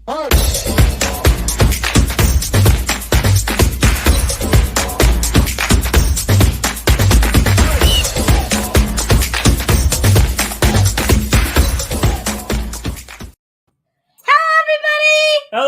Hello,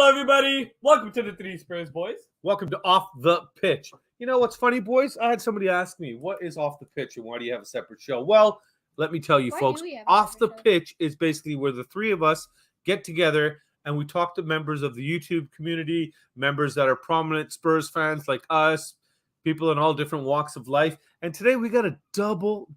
everybody. Welcome to the Three Spurs Boys. Welcome to Off the Pitch. You know what's funny, boys? I had somebody ask me, what is Off the Pitch and why do you have a separate show? Well, let me tell you, folks, Off the Pitch is basically where the three of us get together and we talk to members of the YouTube community, members that are prominent Spurs fans like us, people in all different walks of life. And today we got a double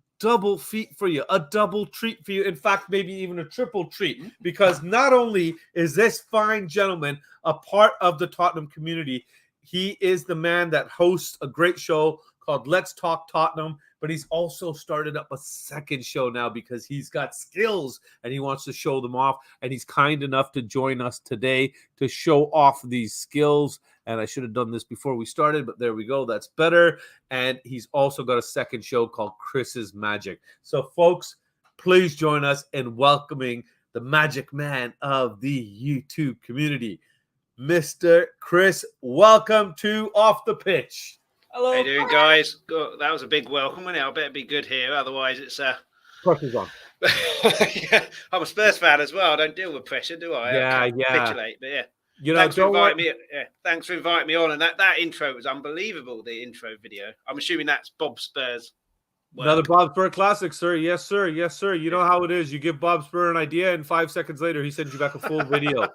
feat for you, a double treat for you. In fact, maybe even a triple treat, because not only is this fine gentleman a part of the Tottenham community, he is the man that hosts a great show called Let's Talk Tottenham, but he's also started up a second show now because he's got skills and he wants to show them off. And he's kind enough to join us today to show off these skills. And I should have done this before we started, but there we go. That's better. And he's also got a second show called Chris's Magic. So, folks, please join us in welcoming the magic man of the YouTube community, Mr. Chris. Welcome to Off the Pitch. Hello. How you doing, guys? That was a big welcome, wasn't it? I better be good here. Otherwise, it's pressure's on. Yeah, I'm a Spurs fan as well. I don't deal with pressure, do I? Yeah. Capitulate, but yeah. You know, thanks for inviting me. Yeah, thanks for inviting me on. And that intro was unbelievable. The intro video. I'm assuming that's Bob Spurs. Another Bob Spur classic, sir. Yes, sir. Yes, sir. You know how it is. You give Bob Spur an idea, and 5 seconds later, he sends you back a full video,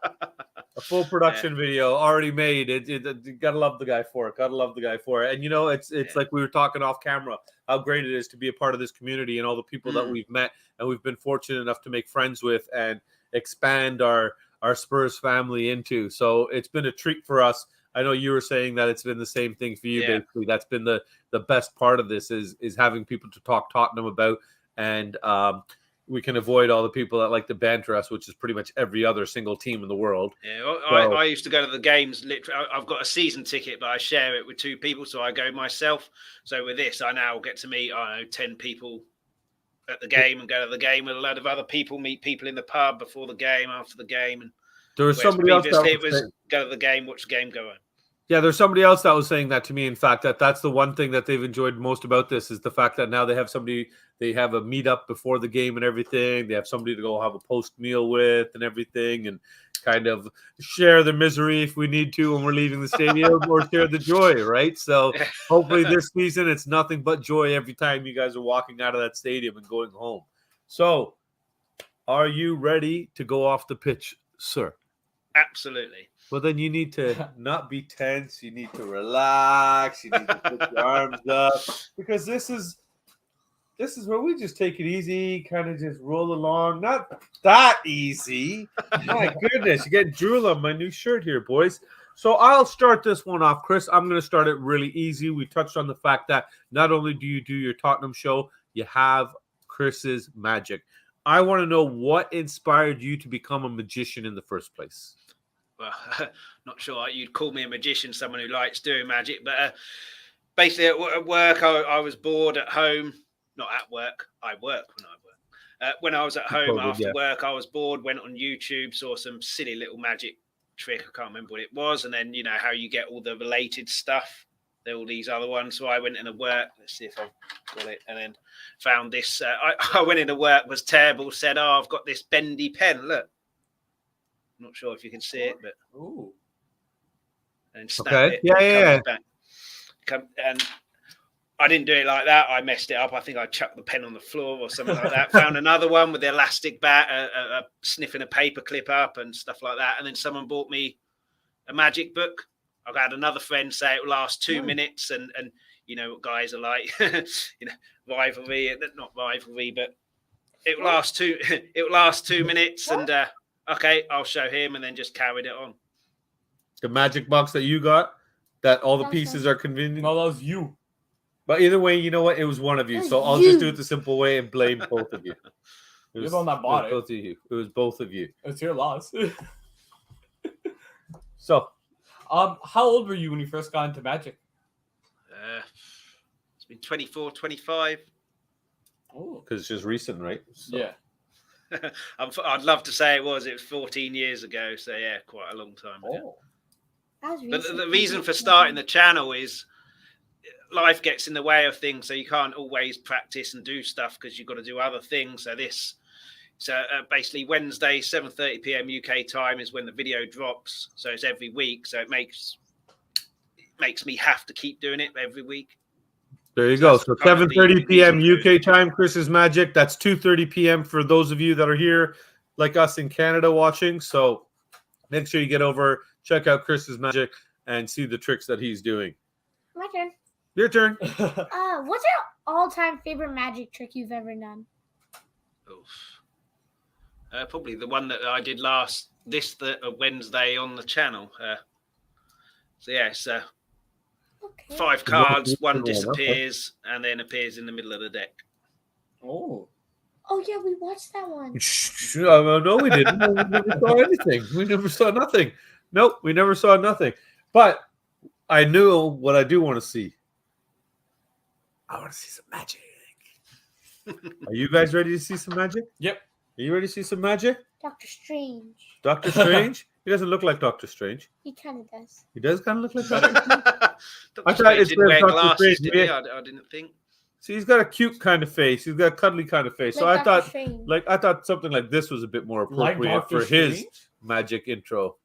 a full production video already made. You gotta love the guy for it. Gotta love the guy for it. And you know, it's like we were talking off camera, how great it is to be a part of this community and all the people that we've met and we've been fortunate enough to make friends with and expand our Spurs family into. So it's been a treat for us. I know you were saying that it's been the same thing for you. Yeah. Basically, that's been the best part of this is having people to talk Tottenham about, and we can avoid all the people that like to banter us, which is pretty much every other single team in the world. Yeah, well, I used to go to the games. Literally, I've got a season ticket, but I share it with 2 people, so I go myself. So with this, I now get to meet 10 people at the game and go to the game with a load of other people, meet people in the pub before the game, after the game. And there was somebody else that was go to the game, watch the game, go on. Yeah, there's somebody else that was saying that to me. In fact, that's the one thing that they've enjoyed most about this is the fact that now they have somebody, they have a meetup before the game and everything. They have somebody to go have a post meal with and everything, and kind of share the misery if we need to when we're leaving the stadium, or share the joy, right? So hopefully this season it's nothing but joy every time you guys are walking out of that stadium and going home. So, are you ready to go off the pitch, sir? Absolutely. Well, then you need to not be tense. You need to relax. You need to put your arms up, because this is where we just take it easy, kind of just roll along. Not that easy. My goodness, you get drool on my new shirt here, boys. So I'll start this one off, Chris. I'm going to start it really easy. We touched on the fact that not only do you do your Tottenham show, you have Chris's Magic. I want to know what inspired you to become a magician in the first place. Well, not sure you'd call me a magician, someone who likes doing magic, but basically at work, I was bored at home. Not at work. I work when I work. When I was at home after work, I was bored, went on YouTube, saw some silly little magic trick. I can't remember what it was. And then, you know, how you get all the related stuff. There are all these other ones. So I went into work. Let's see if I've got it. And then found this. I went into work, was terrible, said, I've got this bendy pen. Look. I'm not sure if you can see it, but and snap it. Yeah. And I didn't do it like that. I messed it up. I think I chucked the pen on the floor or something like that. Found another one with the elastic bat, sniffing a paper clip up and stuff like that. And then someone bought me a magic book. I've had another friend say it will last 2 minutes, and you know what guys are like, you know, rivalry, not rivalry, but it will last 2 minutes, and okay, I'll show him, and then just carried it on. The magic box that you got, that all the pieces are convenient. No, that was you. But either way, you know what? It was one of you. So I'll just do it the simple way and blame both of you. You're the one that bought it. Both of you. It was both of you. It's your loss. So, how old were you when you first got into magic? It's been 24, 25. Oh, because it's just recent, right? So. Yeah. I'd love to say it was 14 years ago. So yeah, quite a long time ago. Oh. But the reason for starting the channel is life gets in the way of things, so you can't always practice and do stuff because you've got to do other things. So basically Wednesday 7:30 p.m. UK time is when the video drops. So it's every week. So it makes me have to keep doing it every week. There you go. So 7:30 p.m. UK time, Chris's Magic. That's 2:30 p.m. for those of you that are here, like us in Canada, watching. So make sure you get over, check out Chris's Magic, and see the tricks that he's doing. My turn. Your turn. What's your all-time favorite magic trick you've ever done? Probably the one that I did this Wednesday on the channel. So yeah, it's 5 cards, one disappears, and then appears in the middle of the deck. Oh. Oh yeah, we watched that one. No, we didn't. We never saw anything. We never saw nothing. Nope, we never saw nothing. But I knew what I do want to see. I want to see some magic. Are you guys ready to see some magic? Yep. Are you ready to see some magic? Doctor Strange. Doctor Strange? He doesn't look like Doctor Strange. He kind of does. He does kind of look like Doctor Strange. I thought it didn't wear glasses, did he? I didn't think. See, he's got a cute kind of face. He's got a cuddly kind of face. Like so I thought something like this was a bit more appropriate for his magic intro.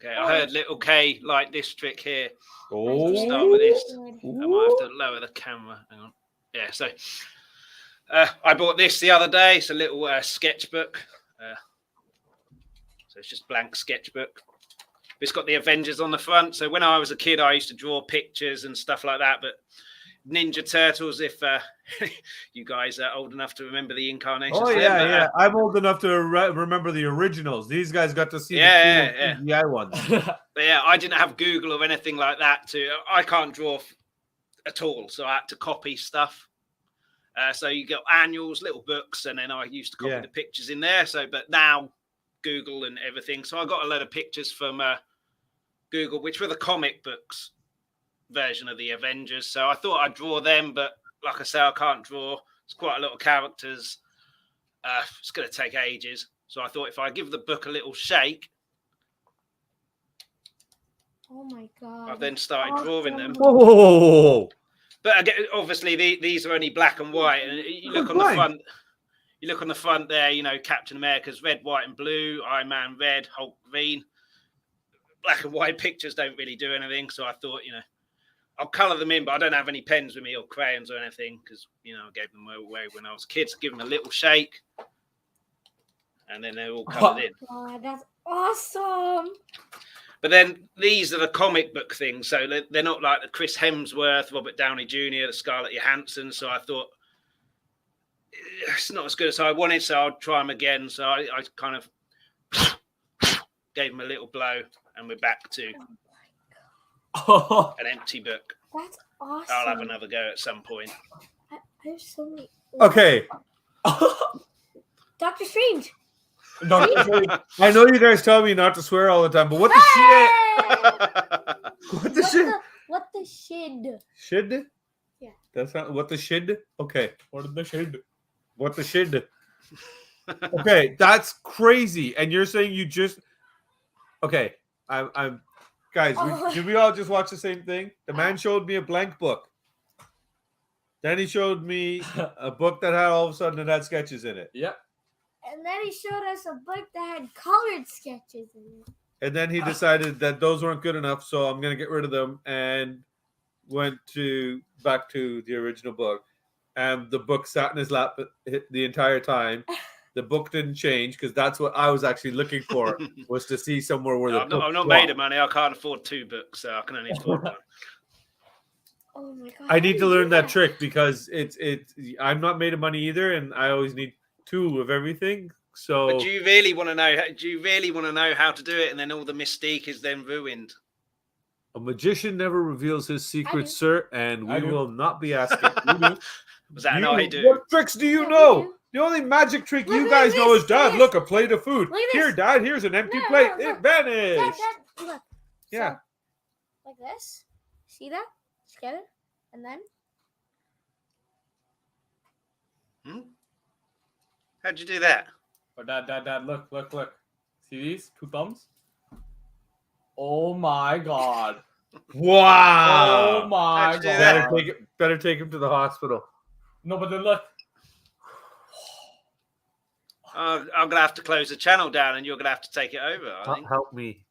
Okay, I heard little K like this trick here. Oh, start with this. I might have to lower the camera. Hang on. Yeah, so I bought this the other day. It's a little sketchbook. So it's just blank sketchbook. It's got the Avengers on the front. So when I was a kid, I used to draw pictures and stuff like that. But Ninja Turtles, if you guys are old enough to remember the incarnations. Oh, yeah. I'm old enough to remember the originals. These guys got to see the CGI ones. But yeah, I didn't have Google or anything like that. I can't draw at all. So I had to copy stuff. So you get annuals, little books, and then I used to copy the pictures in there. But now Google and everything. So I got a load of pictures from Google, which were the comic books version of the Avengers. So I thought I'd draw them, but like I say, I can't draw. It's quite a lot of characters. It's going to take ages. So I thought if I give the book a little shake, oh my god! I've then started drawing them. Whoa! But again, obviously these are only black and white, and you look on the front. You look on the front there. You know, Captain America's red, white, and blue. Iron Man red, Hulk green. Black and white pictures don't really do anything. So I thought, I'll colour them in, but I don't have any pens with me or crayons or anything because, I gave them away when I was a kid. So give them a little shake, and then they're all coloured in. God, that's awesome. But then these are the comic book things. So they're not like the Chris Hemsworth, Robert Downey Jr., the Scarlett Johansson. So I thought it's not as good as I wanted, so I'll try them again. So I kind of gave them a little blow, and we're back to an empty book. That's awesome. I'll have another go at some point. I have so many. Okay. Doctor Strange. I know you guys tell me not to swear all the time, but what the shit? What the shit? What the shid? Shid? Yeah. That's not what the shid? Okay. What the shid? What the shid? Okay, that's crazy. And you're saying you just okay. I'm guys, did we all just watch the same thing? The man showed me a blank book. Then he showed me a book that had all of a sudden it had sketches in it. Yep. And then he showed us a book that had colored sketches in it. And then he decided that those weren't good enough, so I'm gonna get rid of them and went back to the original book. And the book sat in his lap the entire time. The book didn't change because that's what I was actually looking for, was to see somewhere where the book I'm not made of money. I can't afford 2 books, so I can only afford one. Oh my god! I need to learn that trick because I'm not made of money either, and I always need 2 of everything. So, but do you really want to know? Do you really want to know how to do it, and then all the mystique is then ruined? A magician never reveals his secrets, sir, and we will not be asking. Was that an I do? What tricks do you know? The only magic trick you guys know is, Dad, look, a plate of food. Here, Dad, here's an empty plate. It vanished. Dad, look. Yeah. So, like this. See that? Just get it. And then. How'd you do that? Oh, Dad, look. See these? 2 thumbs? Oh my god. Wow. Oh my How'd you do god. that? Better take him to the hospital. No, but then look. I'm going to have to close the channel down and you're going to have to take it over, I think. Help me.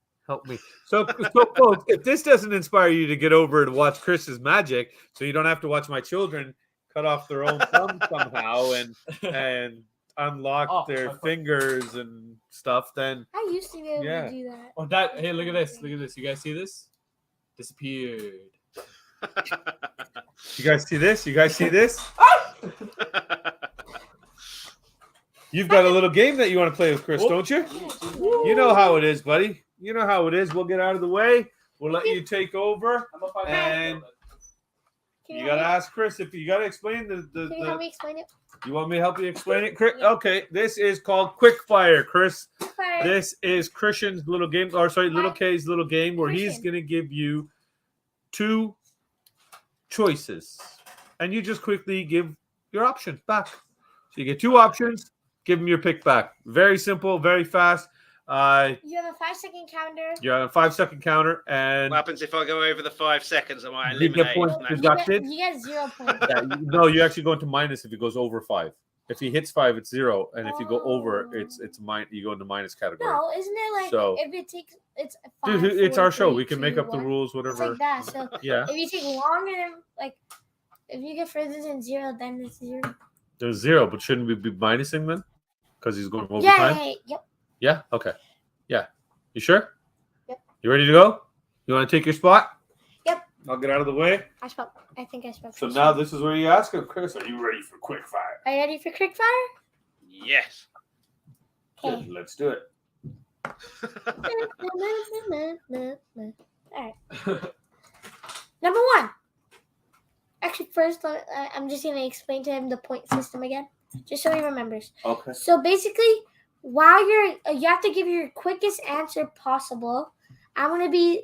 So folks, if this doesn't inspire you to get over and watch Chris's magic, so you don't have to watch my children cut off their own thumbs somehow and unlock their fingers and stuff, then I used to be able to do that. Oh, Dad, hey, look at this. You guys see this? Disappeared. you guys see this? You've got a little game that you want to play with Chris, don't you? You know how it is, buddy. You know how it is. We'll get out of the way. We'll let you take over. And you got to ask Chris if you got to explain Can you help me explain it? You want me to help you explain it, Chris? Okay, this is called Quick Fire, Chris. Fire. This is Christian's little game, Little K's little game, where he's Christian. going to give you 2 choices. And you just quickly give your option back. So you get 2 options, give him your pick back. Very simple, very fast. You have a 5-second counter. You're on a 5-second counter, and What happens if I go over the 5 seconds? I might You get eliminate points from that. deducted. You get 0 points. no, you actually go into minus if it goes over 5. If he hits 5, it's 0, and if you go over, it's you go into minus category. No, isn't it like So- if it takes it's 5, Dude, it's 4, our show. 3, We can 2, make up the 1. rules, It's whatever. like that. So Yeah. if you take longer than if you get further than 0, then it's 0. There's 0, but shouldn't we be minusing then? Because he's going over Yeah. time? Yep. Yeah? Okay. Yeah. You sure? Yep. You ready to go? You want to take your spot? Yep. I'll get out of the way. I think I spelled. So first. now this is where you ask him, Chris, are you ready for quick fire? Are you ready for quick fire? Yes. Okay. Good, let's do it. All right. Number 1. Actually, first, I'm just gonna explain to him the point system again, just so he remembers. Okay. So basically, while you have to give your quickest answer possible. I'm gonna be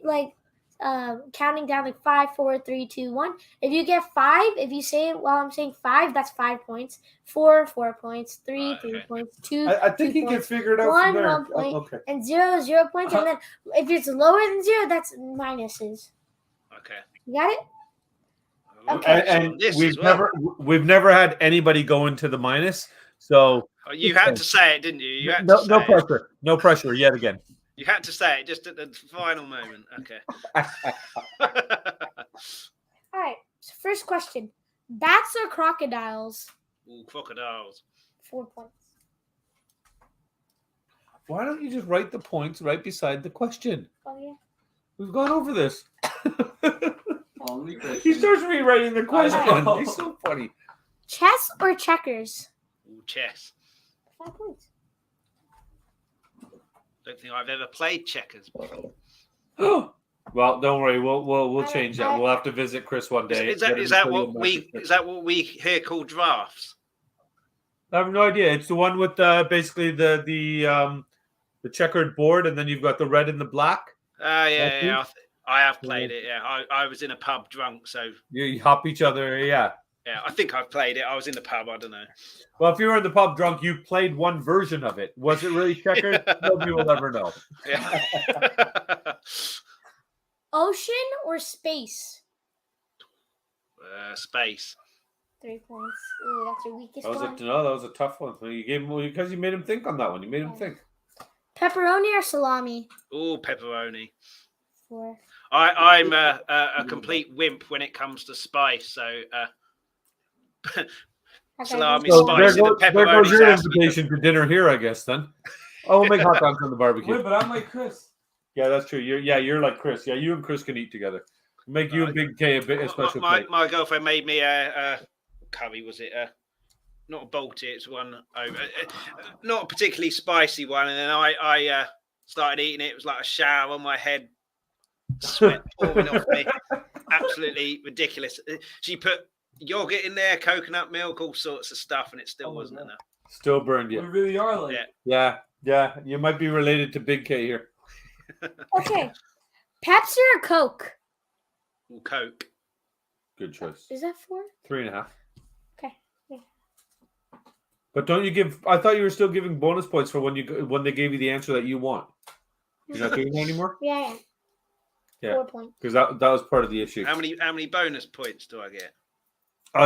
counting down 5, 4, 3, 2, 1. If you get 5, if you say it while I'm saying 5, that's 5 points. 4, 4 points. 3, 3 Okay. points. 2, I think 2 he can points. figure it out 1, from there. 1 point. Okay. And 0, 0 points. And then if it's lower than 0, that's minuses. Okay. You got it? Okay. And This we've as well. never had anybody go into the minus. So Oh, you had to say it, didn't you? You had no to say it. pressure. No pressure yet again. You had to say it just at the final moment. Okay. All right. So first question: bats or crocodiles? Ooh, crocodiles. 4 points. Why don't you just write the points right beside the question? Oh yeah. We've gone over this. Only He Christian. starts rewriting the I question. know. He's so funny. Chess or checkers? Ooh, chess. 5 points. Don't think I've ever played checkers before. Well, don't worry. We'll change that. We'll have to visit Chris one day. Is that what we here call drafts? I have no idea. It's the one with basically the checkered board, and then you've got the red and the black. Yeah. I have played it. Yeah, I was in a pub drunk, so You hop each other. Yeah. yeah, I think I've played it. I was in the pub. I don't know. Well, if you were in the pub drunk, you played one version of it. Was it really checkered? Nobody will ever know. Yeah. Ocean or space? Space. 3 points. Ooh, that's your weakest one. That was a tough one. You gave him because you made him think on that one. You made him think. Pepperoni or salami? Ooh, pepperoni. 4. I'm a complete wimp when it comes to spice. So salami, So spicy, the there goes pepperoni's your actually invitation to dinner here, I guess. Then. Oh, we'll make hot dogs on the barbecue. Wait, but I'm like Chris. Yeah, that's true. You're like Chris. Yeah, you and Chris can eat together. Make you and Big K a special plate. My girlfriend made me a curry. Was it not a Balti? It's one not a particularly spicy one. And then I started eating it. It was like a shower on my head, sweat pouring off me. Absolutely ridiculous. She put yogurt in there, coconut milk, all sorts of stuff, and it still wasn't enough. Still burned you. We really are like. Yeah. Yeah. You might be related to Big K here. Okay. Pepsi or Coke? Ooh, Coke. Good choice. Is that 4? 3.5. Okay. Yeah. But don't you give? I thought you were still giving bonus points for when they gave you the answer that you want. You're not doing that anymore. Yeah. Yeah. 4 points. Because that was part of the issue. How many bonus points do I get?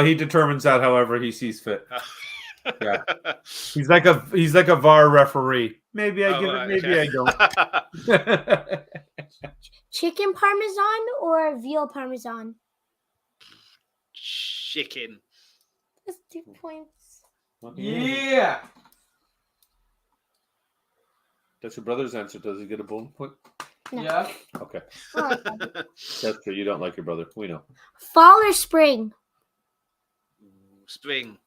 He determines that however he sees fit. Yeah. He's like a VAR referee. Maybe I give it, maybe I don't. Chicken parmesan or veal parmesan? Chicken. That's 2 points. Yeah. That's your brother's answer. Does he get a bonus point? No. Yeah. Okay. I like that. That's true. You don't like your brother. We know. Fall or spring? Spring.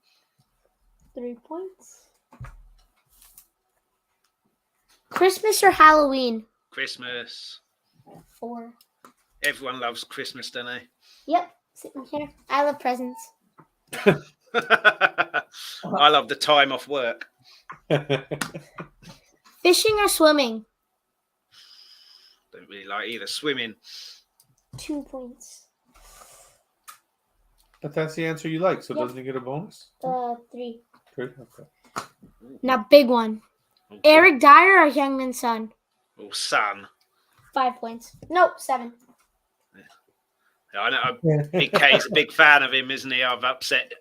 3 points. Christmas or Halloween? Christmas. 4. Everyone loves Christmas, don't they? Yep. Sitting here. I love presents. I love the time off work. Fishing or swimming? Don't really like either. Swimming. 2 points. But that's the answer you like, so Yeah. doesn't he get a bonus? 3. Great. Okay. Now, big one. Eric Dyer or Youngman's son? Or son. 5 points. Nope, 7. I know. Big K's a big fan of him, isn't he? I've upset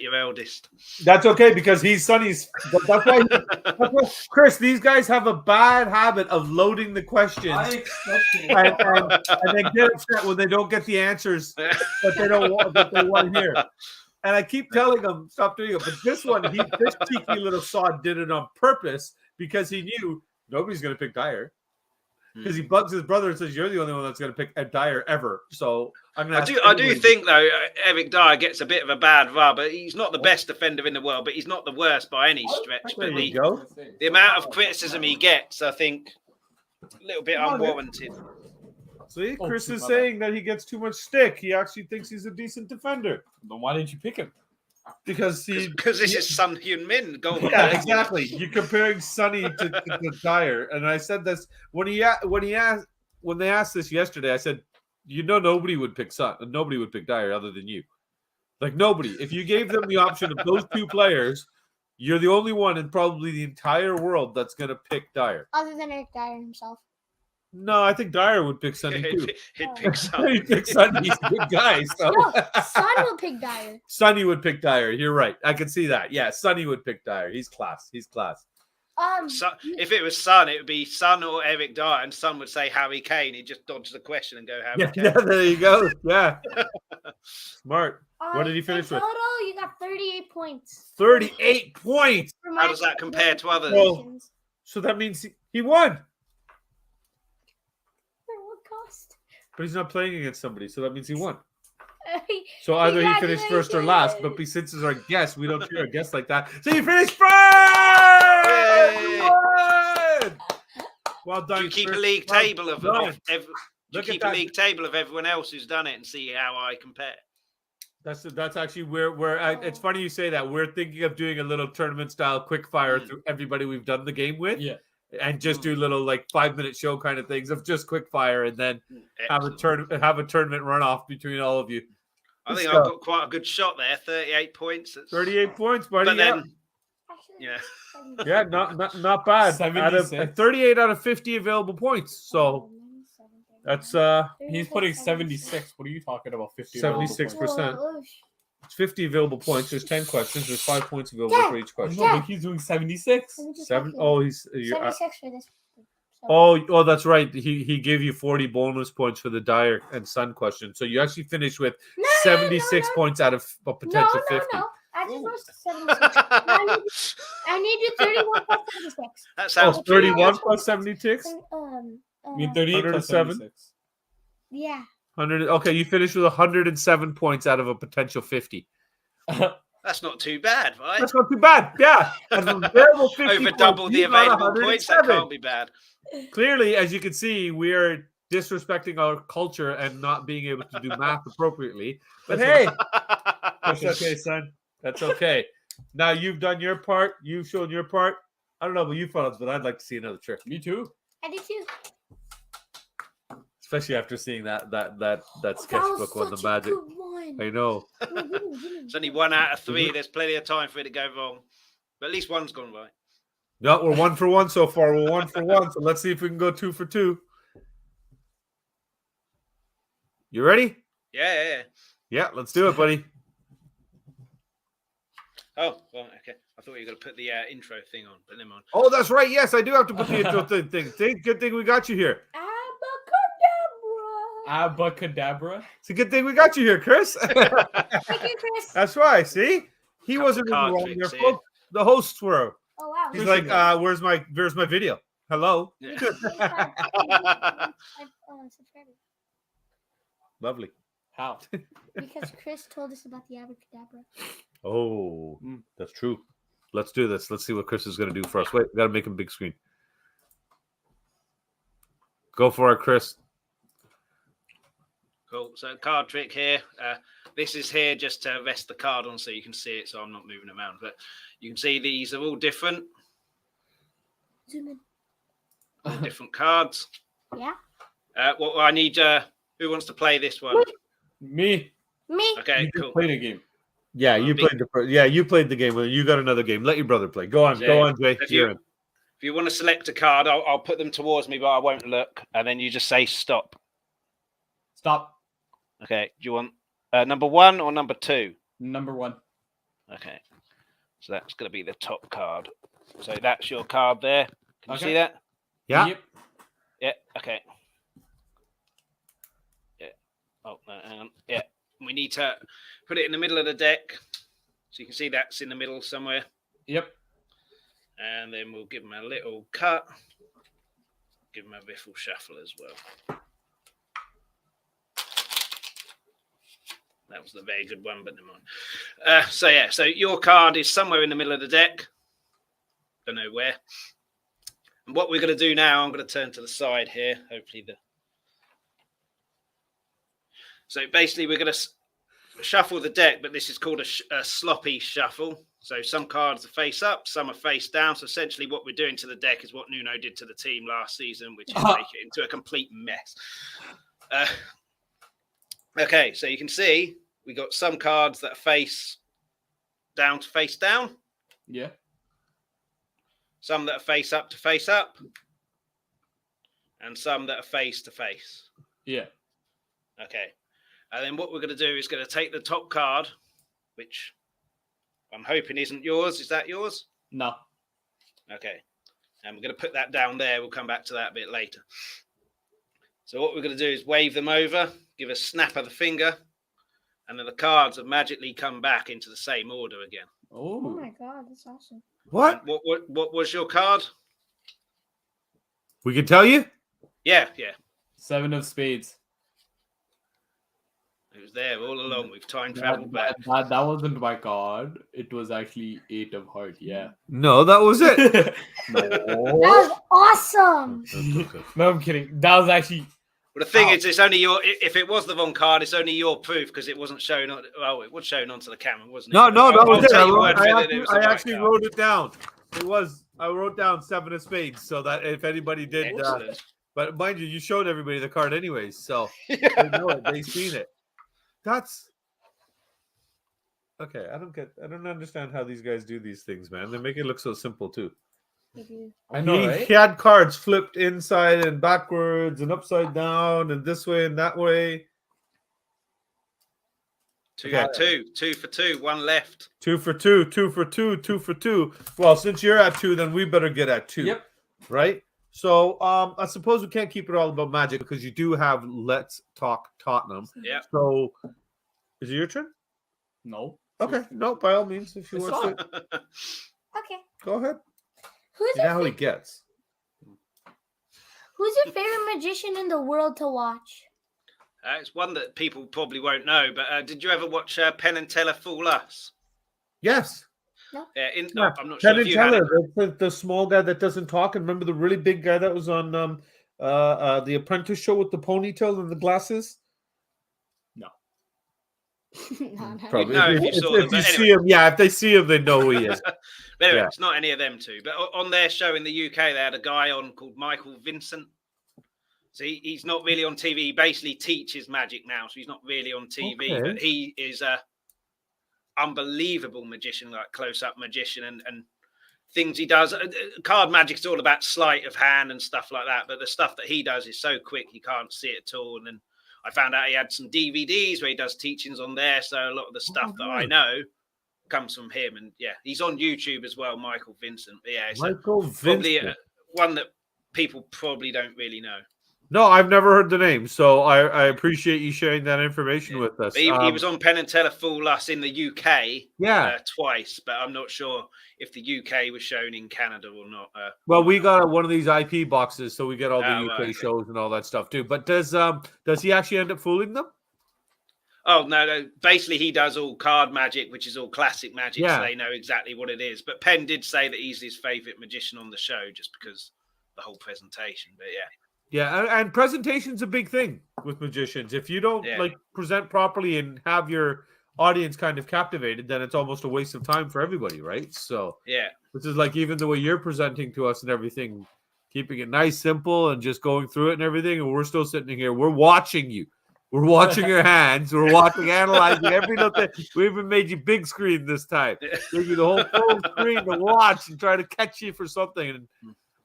your eldest. That's okay because he's Sonny's. That's why, Chris. These guys have a bad habit of loading the questions I expected and they get upset when they don't get the answers that they want to hear. And I keep telling them stop doing it, but this cheeky little sod did it on purpose because he knew nobody's going to pick Dyer. Because he bugs his brother and says, "You're the only one that's going to pick a Dyer ever." So I'm going to. I do think though, Eric Dyer gets a bit of a bad rub. But he's not the best defender in the world, but he's not the worst by any stretch. There But you go. the amount of criticism he gets, I think, a little bit unwarranted. See, Chris is saying that he gets too much stick. He actually thinks he's a decent defender. Then why didn't you pick him? Because this is Son Heung-min. Yeah, exactly. You're comparing Sonny to Dyer, and I said this when they asked this yesterday. I said, nobody would pick Son, nobody would pick Dyer other than you. Like nobody. If you gave them the option of those two players, you're the only one in probably the entire world that's going to pick Dyer. Other than Eric Dyer himself. No, I think Dyer would pick Sonny too. He'd pick Son. He'd pick Sonny. He's a good guy. So. No, Son will pick Dyer. Sonny would pick Dyer. You're right. I can see that. Yeah, Sonny would pick Dyer. He's class. If it was Son, it would be Son or Eric Dyer, and Son would say Harry Kane. He'd just dodge the question and go Harry Kane. Yeah, there you go. Yeah. Smart. What did he finish with? Total, you got 38 points. 38 points. How does that compare to others? Well, so that means he won. But he's not playing against somebody, so that means he won. So either he finished first or last, but since it's our guest, we don't treat our guests like that. So you finished first! Well done. Do you keep Chris. a league Well table of done. league table of everyone else who's done it and see how I compare? That's actually where it's funny you say that. We're thinking of doing a little tournament style quick fire through everybody we've done the game with. Yeah. And just do little like 5-minute show kind of things of just quick fire, and then have a tournament runoff between all of you. I think I've got quite a good shot there. 38 points. 38 points, buddy. But then, yeah, yeah, not bad. 38 out of 50 available points. So that's he's putting 76. What are you talking about? 50. 76%. It's 50 available points. There's 10 questions. There's 5 points available for each question. No, he's doing 76. 7. Oh, he's 76 for this. Oh, that's right. He gave you 40 bonus points for the Dyer and Son question. So you actually finished with 76 points out of a potential 50. No. I just lost 76. I need you 31 plus 76. that sounds 31 plus 76? I mean 38 plus 76. Yeah. 100. Okay, you finished with 107 points out of a potential 50. That's not too bad, right? That's not too bad. Yeah. Over double the available points. That can't be bad. Clearly, as you can see, we are disrespecting our culture and not being able to do math appropriately. But hey, that's okay, son. That's okay. Now you've done your part. You've shown your part. I don't know about you fellas, but I'd like to see another trick. Me too. I do too. Especially after seeing that sketchbook on the magic. I know. It's only 1 out of 3. There's plenty of time for it to go wrong. But at least one's gone right. No, we're 1 for 1 so far. We're 1 for 1. So let's see if we can go 2 for 2. You ready? Yeah. Yeah, let's do it, buddy. Oh, well, okay. I thought you were going to put the intro thing on, but never mind. Oh, that's right. Yes, I do have to put the intro thing. Good thing we got you here. Abracadabra. It's a good thing we got you here, Chris. Thank you, Chris. That's right. See, he Couple wasn't card wrong there, tricks here. folks. The hosts were. Oh wow. He's like, where's my video? Hello. Yeah. Lovely. How? Because Chris told us about the abracadabra. Oh, that's true. Let's do this. Let's see what Chris is going to do for us. Wait, we got to make him big screen. Go for it, Chris. Cool. So card trick here. This is here just to rest the card on so you can see it. So I'm not moving around, but you can see these are all different. Zoom in. All different cards. Yeah. What I need. Who wants to play this one? Me. Okay, You just cool. played a game. Yeah, you played you played the game. You got another game. Let your brother play. Go on, Jay. If you want to select a card, I'll put them towards me, but I won't look, and then you just say stop. Stop. Okay. Do you want number 1 or number 2? Number 1. Okay. So that's going to be the top card. So that's your card there. Can you Okay. see that? Yeah. Yep. Yeah. Okay. Yeah. Oh, no, hang on. Yeah. We need to put it in the middle of the deck. So you can see that's in the middle somewhere. Yep. And then we'll give them a little cut. Give them a riffle shuffle as well. That was a very good one, but never mind. So your card is somewhere in the middle of the deck. Don't know where. And what we're going to do now, I'm going to turn to the side here. Hopefully So basically we're going to shuffle the deck, but this is called a sloppy shuffle. So some cards are face up, some are face down. So essentially what we're doing to the deck is what Nuno did to the team last season, which is make it into a complete mess. Okay, so you can see we got some cards that are face down to face down. Yeah. Some that are face up to face up. And some that are face to face. Yeah. Okay. And then what we're going to do is going to take the top card, which I'm hoping isn't yours. Is that yours? No. Okay. And we're going to put that down there. We'll come back to that a bit later. So what we're going to do is wave them over, give a snap of the finger, and then the cards have magically come back into the same order again. Oh my god, that's awesome. What? And what was your card? We can tell you? Yeah. 7 of spades. It was there all along. We've time traveled back. That wasn't my card. It was actually 8 of heart. Yeah. No, that was it. That was awesome. No, I'm kidding. That was actually. Well, the thing is, it's only your. If it was the wrong card, it's only your proof because it wasn't shown on. Well, it was shown onto the camera, wasn't it? No, that was it. I actually wrote it down. It was. I wrote down 7 of spades so that if anybody did. But mind you, you showed everybody the card anyways, so they know it. They've seen it. That's okay. I don't understand how these guys do these things, man. They make it look so simple too. I know, right? He had cards flipped inside and backwards and upside down and this way and that way. 2 for 2, 2 for 2, 1 left. 2 for 2, 2 for 2, 2 for 2. Well, since you're at 2, then we better get at 2. Yep. Right? So I suppose we can't keep it all about magic because you do have Let's Talk Tottenham. Yeah. So is it your turn? No. Okay. No, by all means, if you It's want to. Okay. Go ahead. Who's You know your, how he gets. who's your favorite magician in the world to watch? It's one that people probably won't know, but did you ever watch Penn and Teller Fool Us? Yes. Yeah, I'm not Penn sure and if you had Teller, it. the small guy that doesn't talk. And remember the really big guy that was on the Apprentice show with the ponytail and the glasses? No. Probably. know if you saw them, If you but see him, yeah. If they see him, they know who he is. But anyway, Yeah. it's not any of them two. But on their show in the UK, they had a guy on called Michael Vincent. So he's not really on TV. He basically teaches magic now. So he's not really on TV. Okay. But he is a unbelievable magician, like close-up magician. And things he does. Card magic's all about sleight of hand and stuff like that, but the stuff that he does is so quick you can't see it at all. And then I found out he had some DVDs where he does teachings on there, so a lot of the stuff that I know comes from him. And yeah, he's on YouTube as well, Michael Vincent. But yeah, it's probably one that people probably don't really know. No, I've never heard the name, so I appreciate you sharing that information with us. He was on Penn and Teller Fool Us in the UK twice, but I'm not sure if the UK was shown in Canada or not. Well, we got one of these IP boxes, so we get all the UK shows and all that stuff too. But does he actually end up fooling them? Oh, no. Basically, he does all card magic, which is all classic magic, so they know exactly what it is. But Penn did say that he's his favourite magician on the show just because the whole presentation. But yeah. Yeah, and presentation's a big thing with magicians. If you don't present properly and have your audience kind of captivated, then it's almost a waste of time for everybody, right? So this is like even the way you're presenting to us and everything, keeping it nice, simple, and just going through it and everything. And we're still sitting here. We're watching you. We're watching your hands. We're watching, analyzing every little thing. We even made you big screen this time. Gave you the whole full screen to watch and try to catch you for something. And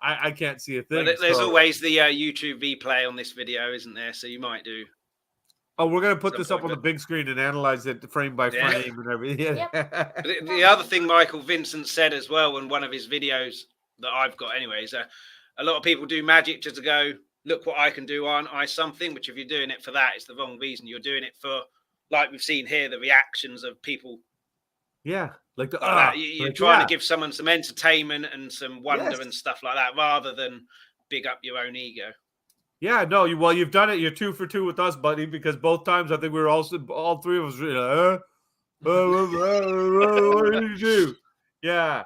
I can't see a thing. But there's always the YouTube replay on this video, isn't there? So you might do. Oh, we're going to put this up on the big screen and analyze it frame by frame and everything. The other thing Michael Vincent said as well in one of his videos that I've got anyways, a lot of people do magic just to go, look what I can do, aren't I something? Which if you're doing it for that, it's the wrong reason. You're doing it for, like we've seen here, the reactions of people. Yeah. Like you're trying to give someone some entertainment and some wonder and stuff like that, rather than big up your own ego. Yeah, no, you've done it. You're 2 for 2 with us, buddy, because both times I think we were all three of us really what did you do? Yeah.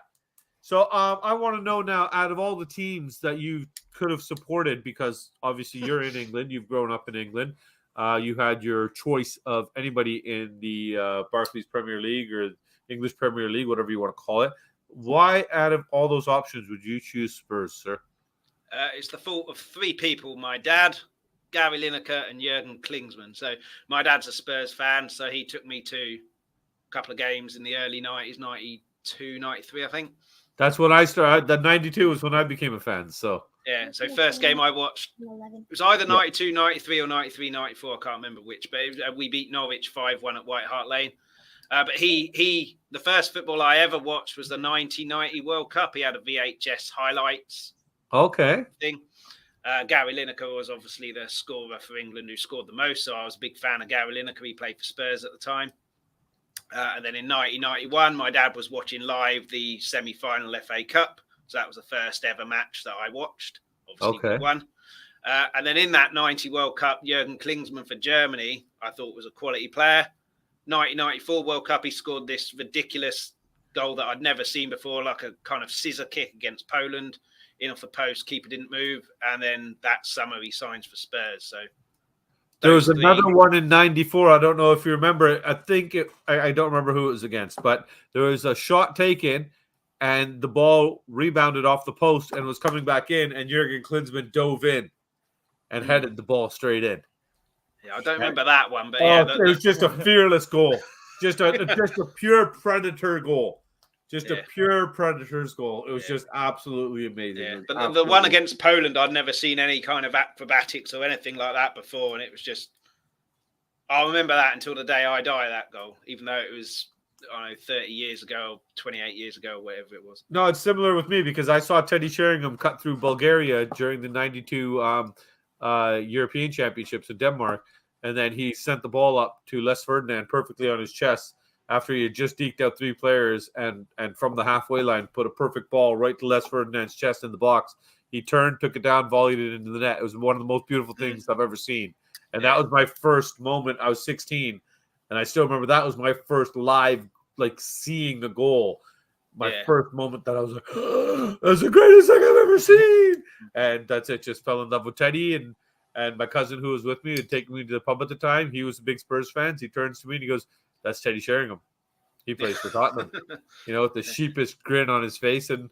So I want to know now, out of all the teams that you could have supported, because obviously you're in England, you've grown up in England, you had your choice of anybody in the Barclays Premier League or English Premier League, whatever you want to call it. Why, out of all those options, would you choose Spurs, sir? It's the fault of 3 people: my dad, Gary Lineker, and Jurgen Klinsmann. So my dad's a Spurs fan, so he took me to a couple of games in the early 90s, 92, 93, I think. That's when I started. That 92 was when I became a fan. So yeah, so first game I watched, it was either 92, 93 or 93, 94. I can't remember which, but we beat Norwich 5-1 at White Hart Lane. But the first football I ever watched was the 1990 World Cup. He had a VHS highlights thing. Gary Lineker was obviously the scorer for England who scored the most, so I was a big fan of Gary Lineker. He played for Spurs at the time. And then in 1991, my dad was watching live the semi-final FA Cup. So that was the first ever match that I watched. Obviously, we won. And then in that 90 World Cup, Jurgen Klinsmann for Germany, I thought was a quality player. 1994 World Cup, he scored this ridiculous goal that I'd never seen before, like a kind of scissor kick against Poland, in off the post, keeper didn't move, and then that summer he signs for Spurs. So there was another one in 94. I don't know if you remember it. I think I don't remember who it was against, but there was a shot taken and the ball rebounded off the post and was coming back in, and Jurgen Klinsmann dove in and headed the ball straight in. Yeah, I don't remember that one, but it was just a fearless goal, just a pure predator goal, a pure predator's goal. It was just absolutely amazing. Yeah, but the one against Poland, I'd never seen any kind of acrobatics or anything like that before, and it was just, I'll remember that until the day I die. That goal, even though it was 30 years ago, 28 years ago, whatever it was. No, it's similar with me because I saw Teddy Sheringham cut through Bulgaria during the 92 European Championships in Denmark, and then he sent the ball up to Les Ferdinand perfectly on his chest after he had just deked out 3 players and from the halfway line put a perfect ball right to Les Ferdinand's chest in the box. He turned, took it down, volleyed it into the net. It was one of the most beautiful things I've ever seen. And that was my first moment. I was 16, and I still remember that was my first live, like, seeing the goal. My first moment that I was like, oh, that's the greatest thing I've ever seen. And that's it. Just fell in love with Teddy. And my cousin who was with me had taken me to the pub at the time. He was a big Spurs fan. He turns to me and he goes, that's Teddy Sheringham. He plays for Tottenham. With the sheepish grin on his face. And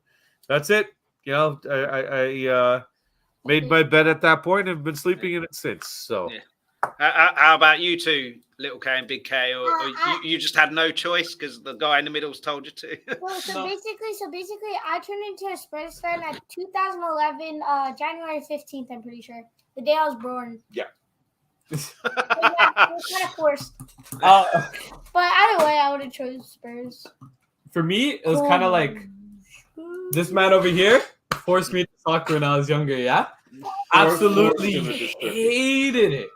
that's it. I made my bed at that point and have been sleeping in it since. So How about you two, little K and big K, or you just had no choice because the guy in the middle's told you to? Well, so basically, I turned into a Spurs fan at 2011, January 15th. I'm pretty sure the day I was born. Yeah. But yeah, it was kind of forced. But either way, I would have chosen Spurs. For me, it was kind of like this man over here forced me to soccer when I was younger. Yeah, absolutely hated it.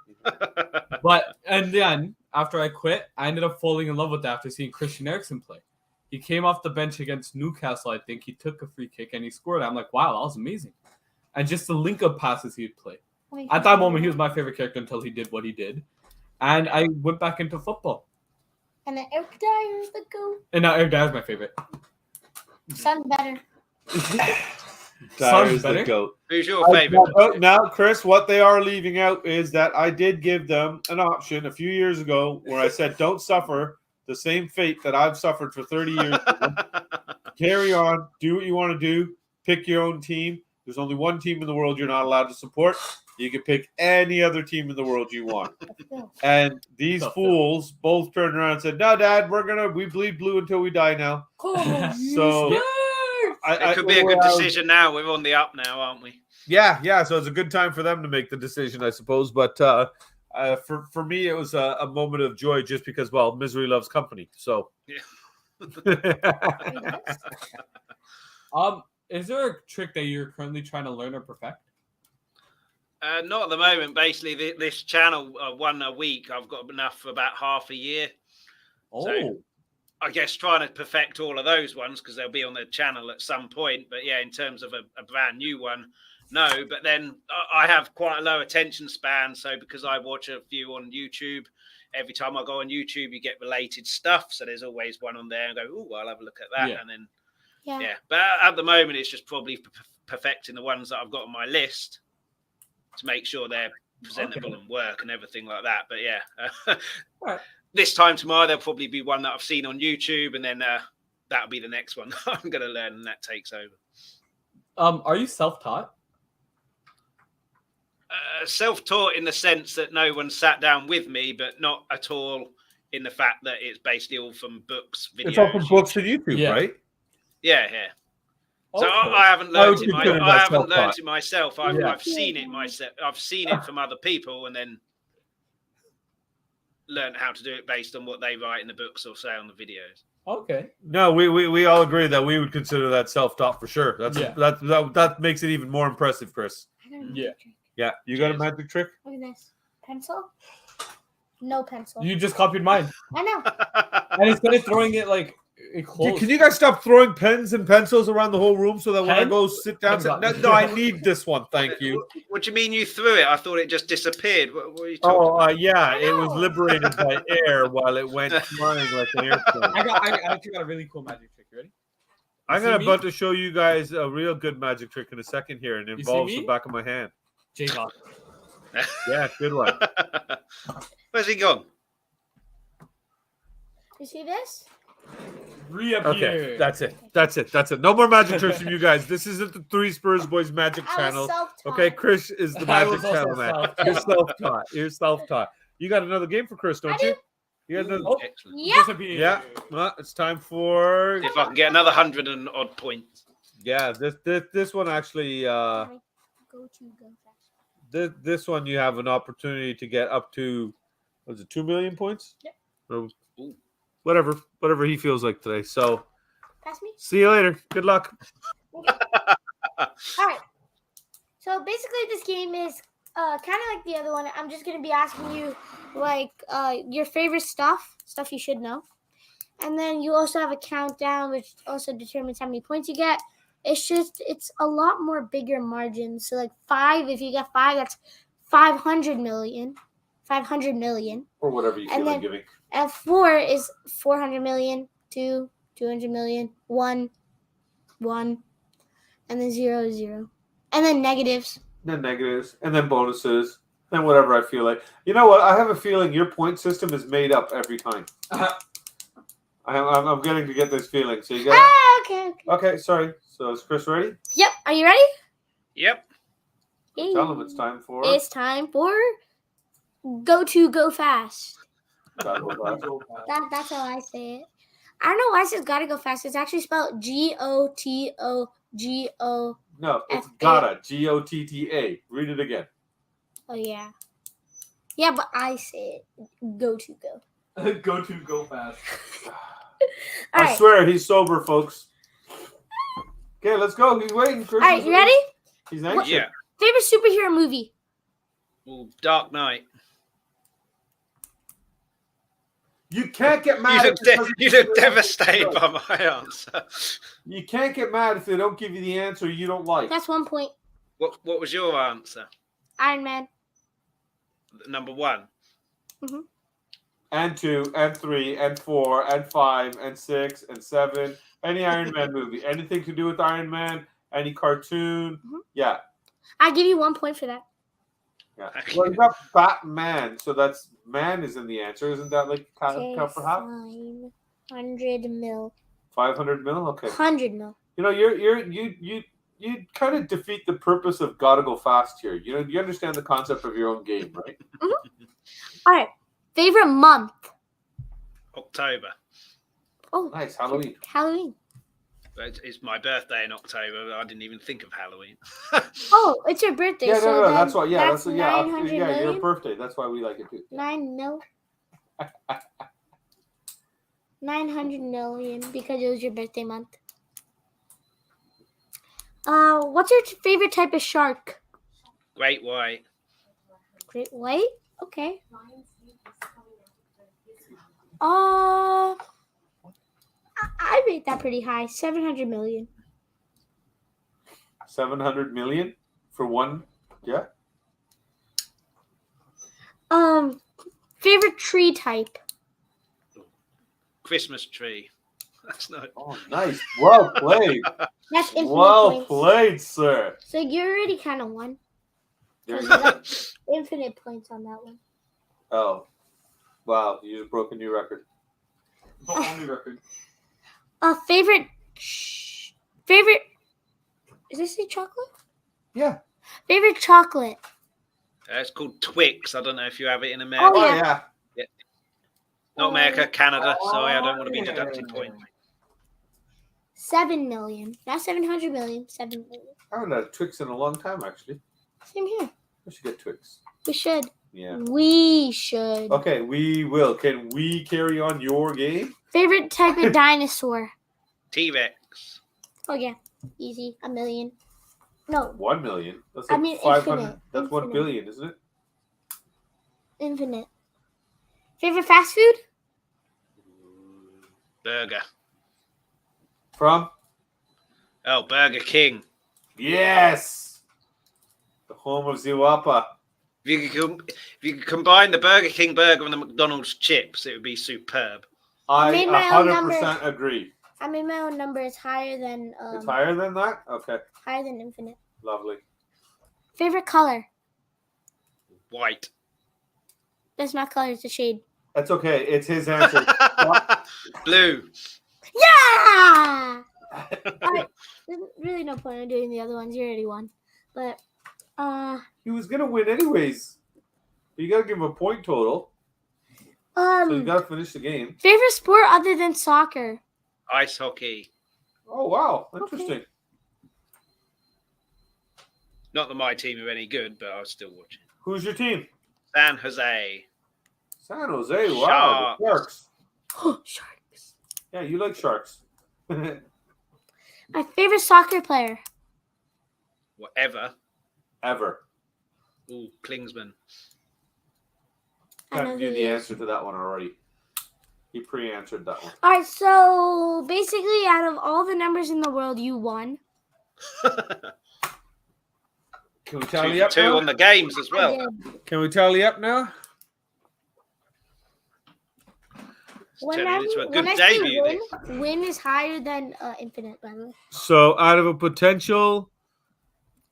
And then after I quit, I ended up falling in love with it after seeing Christian Eriksen play. He came off the bench against Newcastle, I think. He took a free kick and he scored. I'm like, wow, that was amazing. And just the link-up passes he'd play. At that moment, he was my favorite character until he did what he did. And I went back into football. And then Eric Dyer's the goat. And now Eric Dyer's my favorite. Son's better. Dyer's the goat. Who's your favorite? Now, Chris, what they are leaving out is that I did give them an option a few years ago where I said, don't suffer the same fate that I've suffered for 30 years. Carry on. Do what you want to do. Pick your own team. There's only one team in the world you're not allowed to support. You can pick any other team in the world you want. And these fools both turned around and said, no, Dad, we bleed blue until we die now. So it could be a good decision now. We're on the up now, aren't we? Yeah. So it's a good time for them to make the decision, I suppose. But for me, it was a moment of joy just because, well, misery loves company. So. Yeah. Is there a trick that you're currently trying to learn or perfect? Not at the moment. Basically, this channel, one a week, I've got enough for about half a year. Oh. So I guess trying to perfect all of those ones because they'll be on the channel at some point. But yeah, in terms of a brand new one, no. But then I have quite a low attention span. So because I watch a few on YouTube, every time I go on YouTube, you get related stuff. So there's always one on there and go, oh, I'll have a look at that. Yeah. And then, yeah. But at the moment, it's just probably perfecting the ones that I've got on my list to make sure they're presentable and work and everything like that. But yeah, right. This time tomorrow, there'll probably be one that I've seen on YouTube, and then that'll be the next one I'm going to learn, and that takes over. Are you self-taught? Self-taught in the sense that no one sat down with me, but not at all in the fact that it's basically all from books, videos. It's all from books and YouTube, right? Yeah. So I haven't learned it. I haven't learned it myself. I've seen it myself. I've seen it from other people, and then learned how to do it based on what they write in the books or say on the videos. Okay. No, we all agree that we would consider that self-taught for sure. That makes it even more impressive, Chris. Yeah. You got a magic trick? Look at this. Pencil? No pencil. You just copied mine. I know. And instead of throwing it like close. Can you guys stop throwing pens and pencils around the whole room so that when I go sit down, no, I need this one. Thank you. What do you mean you threw it? I thought it just disappeared. What are you talking about? Yeah, it was liberated by air while it went flying like an airplane. I actually got a really cool magic trick. You ready? I'm about to show you guys a real good magic trick in a second here, and it involves the back of my hand. J-Dog. Yeah, good one. Where's he gone? You see this? Reappear. Okay, that's it. No more magic tricks from you guys. This isn't the Three Spurs Boys magic channel. Okay, Chris is the magic channel man. You're self-taught. You got another game for Chris, don't you? You got another. Excellent. Yeah. Well, it's time for. If I can get another 100 and odd points. Yeah, this one actually. This one you have an opportunity to get up to. Was it 2 million points? Yep. Or whatever he feels like today. So, pass me. See you later. Good luck. Okay. All right. So basically, this game is kind of like the other one. I'm just gonna be asking you like your favorite stuff you should know, and then you also have a countdown, which also determines how many points you get. It's a lot more bigger margins. So like 5, if you get 5, that's 500 million. 500 million. Or whatever you feel like giving. And 4 is 400 million, 2, 200 million, 1, and then 0, 0. And then negatives. Then negatives, and then bonuses, then whatever I feel like. You know what? I have a feeling your point system is made up every time. I'm getting to get this feeling. So you got okay. Okay, sorry. So is Chris ready? Yep. Are you ready? Yep. Tell him it's time for... It's time for Go fast. Gotta go fast. That's how I say it. I don't know why it says gotta go fast. It's actually spelled GOTOGO. No, it's F-A. gotta. GOTTA. Read it again. Oh yeah. Yeah, but I say it. Go. Go fast. All I right. swear he's sober, folks. Okay, let's go. He's waiting. All right, you ready? He's anxious. Yeah. Favorite superhero movie? Well, Dark Knight. You can't get mad. You look devastated by my answer. You can't get mad if they don't give you the answer you don't like. That's 1 point. What was your answer? Iron Man. Number 1. And 2, and 3, and 4, and 5, and 6, and 7. Any Iron Man movie. Anything to do with Iron Man. Any cartoon. Yeah. I give you 1 point for that. Yeah. Well, you got Batman, so that's man is in the answer. Isn't that like kind of perhaps? 100 mil. 500 mil? Okay. 100 mil. You know, you kind of defeat the purpose of gotta go fast here. You know, you understand the concept of your own game, right? All right. Favorite month? October. Oh, Nice, Halloween. Halloween. It's my birthday in October. I didn't even think of Halloween. Oh, it's your birthday. Yeah, so no, then that's why. Yeah, that's that's 900 your million? birthday. That's why we like it too. 9 mil. 900 million because it was your birthday month. What's your favorite type of shark? Great white. Great white? Okay. I rate that pretty high. 700 million. 700 million for one. Yeah. Favorite tree type? Christmas tree. That's not. Oh, nice. Well played. That's infinite Well points. played, sir. So you already kind of won. You're- Infinite points on that one. Oh, wow! You just broke a new record. The only record. Favorite. Is this a chocolate? Yeah. Favorite chocolate. It's called Twix. I don't know if you have it in America. Oh, Oh yeah. yeah. Not America, Canada. Sorry, I don't want to be deducting points. 7 million. Not 700 million. 7 million. I haven't had a Twix in a long time, actually. Same here. We should get Twix. We should. Yeah. We should. Okay, we will. Can we carry on your game? Favorite type of dinosaur. T-Rex. Oh yeah, easy. 1 million. No, 1 million. That's I like mean 500. infinite. That's 1 Infinite. billion, isn't it? infinite. Favorite fast food? Burger. From? Oh, Burger King. Yes. The home of Ziwapa. If you could combine the Burger King burger and the McDonald's chips, it would be superb. I made my own 100% agree. I mean, my own number is higher than It's higher than that? Okay. higher than infinite. Lovely. Favorite color? White. That's not color, it's a shade. That's okay. It's his answer. Blue. Yeah! Alright, there's really no point in doing the other ones. You already won. But, He was going to win anyways. You got to give him a point total. So you got to finish the game. favorite sport other than soccer? Ice hockey. Oh, wow. Interesting. Not that my team are any good, but I was still watching. Who's your team? San Jose. San Jose. Wow. The Sharks. Oh, sharks. Yeah, you like sharks. My favorite soccer player? Whatever. Ever. Ooh, Klinsmann. I know I've given who the he is. answer to that one already. He pre-answered that one. Alright, so basically, out of all the numbers in the world, you won. Can we 2 tally for up 2 now? on the games as I well. did. Can we tally up now? It's turning into a good when I say debut. this. win is higher than infinite, by the way. So out of a potential,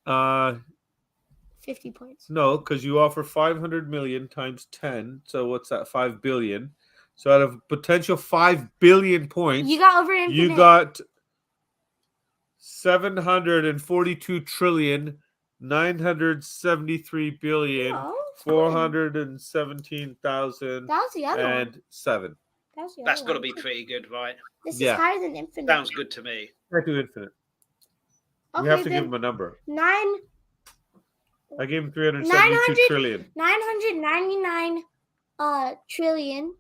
50 points. no, because you offer 500 million times 10. So what's that? 5 billion. So out of potential 5 billion points, You got over infinite. you got 742 trillion 973 billion Oh. 417,007. That was the other one. That was the other That's got to one. be pretty good, right? This Yeah. is higher than infinite. Sounds good to me. Can't do infinite. Okay, You have to then give him a number. 9 I gave him 372 trillion. 999 trillion